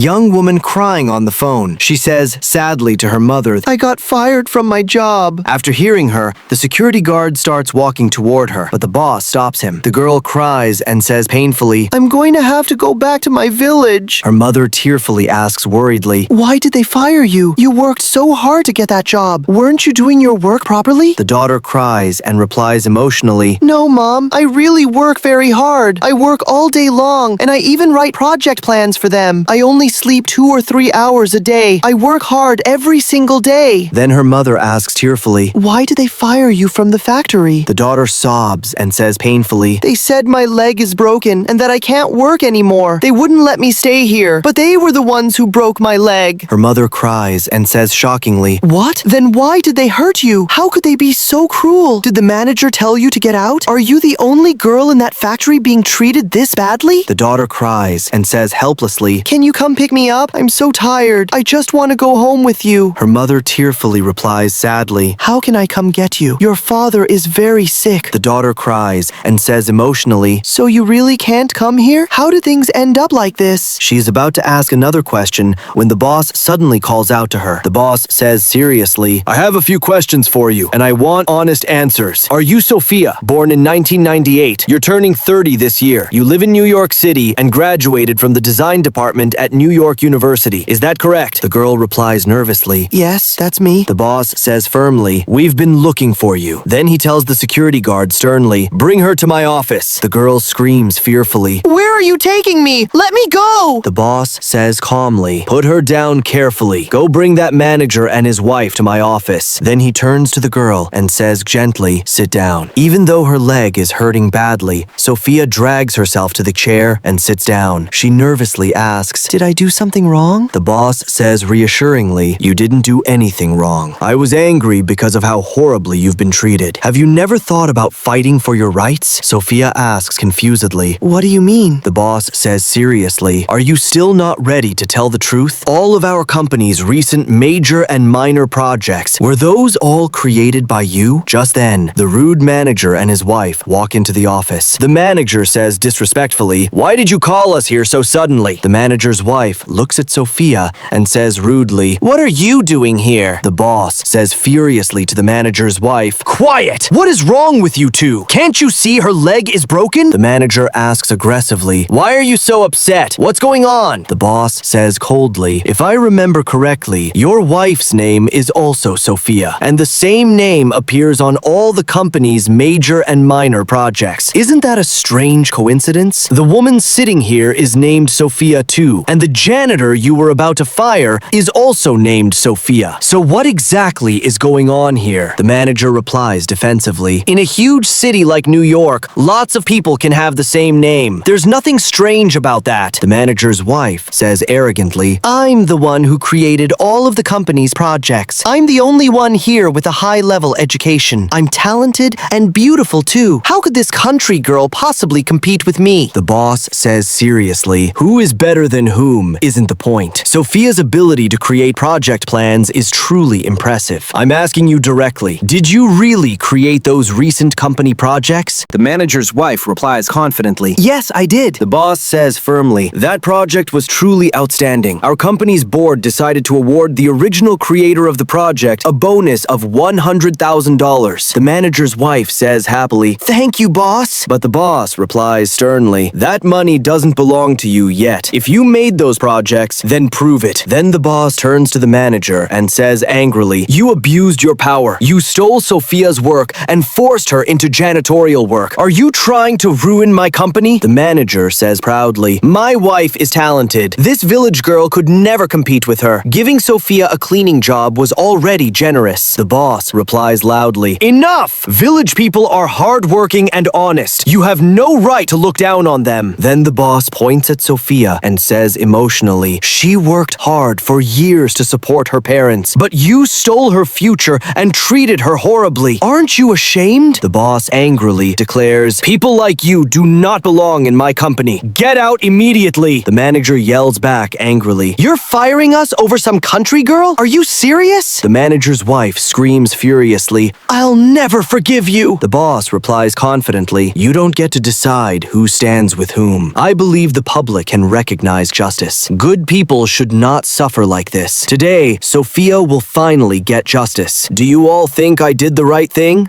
Young woman crying on the phone. She says sadly to her mother, "I got fired from my job." After hearing her, the security guard starts walking toward her, but the boss stops him. The girl cries and says painfully, "I'm going to have to go back to my village." Her mother tearfully asks worriedly, "Why did they fire you? You worked so hard to get that job. Weren't you doing your work properly?" The daughter cries and replies emotionally, "No, Mom, I really work very hard. I work all day long, and I even write project plans for them. I only sleep 2 or 3 hours a day. I work hard every single day." Then her mother asks tearfully, "Why did they fire you from the factory?" The daughter sobs and says painfully, "They said my leg is broken and that I can't work anymore. They wouldn't let me stay here, but they were the ones who broke my leg." Her mother cries and says shockingly, "What? Then why did they hurt you? How could they be so cruel? Did the manager tell you to get out? Are you the only girl in that factory being treated this badly?" The daughter cries and says helplessly, "Can you come pick me up? I'm so tired. I just want to go home with you." Her mother tearfully replies sadly, "How can I come get you? Your father is very sick." The daughter cries and says emotionally, "So you really can't come here? How did things end up like this?" She is about to ask another question when the boss suddenly calls out to her. The boss says seriously, "I have a few questions for you, and I want honest answers. Are you Sophia, born in 1998? You're turning 30 this year. You live in New York City and graduated from the design department at New York University. Is that correct?" The girl replies nervously, "Yes, that's me." The boss says firmly, "We've been looking for you." Then he tells the security guard sternly, "Bring her to my office." The girl screams fearfully, "Where are you taking me? Let me go!" The boss says calmly, "Put her down carefully. Go bring that manager and his wife to my office." Then he turns to the girl and says gently, "Sit down." Even though her leg is hurting badly, Sophia drags herself to the chair and sits down. She nervously asks, "Did I do something wrong?" The boss says reassuringly, "You didn't do anything wrong. I was angry because of how horribly you've been treated. Have you never thought about fighting for your rights?" Sophia asks confusedly, "What do you mean?" The boss says seriously, "Are you still not ready to tell the truth? All of our company's recent major and minor projects, were those all created by you?" Just then, the rude manager and his wife walk into the office. The manager says disrespectfully, "Why did you call us here so suddenly?" The manager's wife looks at Sophia and says rudely, "What are you doing here?" The boss says furiously to the manager's wife, "Quiet! What is wrong with you two? Can't you see her leg is broken?" The manager asks aggressively, "Why are you so upset? What's going on?" The boss says coldly, "If I remember correctly, your wife's name is also Sophia, and the same name appears on all the company's major and minor projects. Isn't that a strange coincidence? The woman sitting here is named Sophia too, and the janitor you were about to fire is also named Sophia. So what exactly is going on here?" The manager replies defensively, "In a huge city like New York, lots of people can have the same name. There's nothing strange about that." The manager's wife says arrogantly, "I'm the one who created all of the company's projects. I'm the only one here with a high-level education. I'm talented and beautiful too. How could this country girl possibly compete with me?" The boss says seriously, "Who is better than whom isn't the point. Sophia's ability to create project plans is truly impressive. I'm asking you directly, did you really create those recent company projects?" The manager's wife replies confidently, "Yes, I did." The boss says firmly, "That project was truly outstanding. Our company's board decided to award the original creator of the project a bonus of $100,000. The manager's wife says happily, "Thank you, boss." But the boss replies sternly, "That money doesn't belong to you yet. If you made those projects, then prove it." Then the boss turns to the manager and says angrily, "You abused your power. You stole Sophia's work and forced her into janitorial work. Are you trying to ruin my company?" The manager says proudly, "My wife is talented. This village girl could never compete with her. Giving Sophia a cleaning job was already generous." The boss replies loudly, "Enough! Village people are hardworking and honest. You have no right to look down on them." Then the boss points at Sophia and says emotionally, "She worked hard for years to support her parents, but you stole her future and treated her horribly. Aren't you ashamed?" The boss angrily declares, "People like you do not belong in my company. Get out immediately." The manager yells back angrily, "You're firing us over some country girl? Are you serious?" The manager's wife screams furiously, "I'll never forgive you." The boss replies confidently, "You don't get to decide who stands with whom. I believe the public can recognize justice." justice. Good people should not suffer like this. Today, Sophia will finally get justice. Do you all think I did the right thing?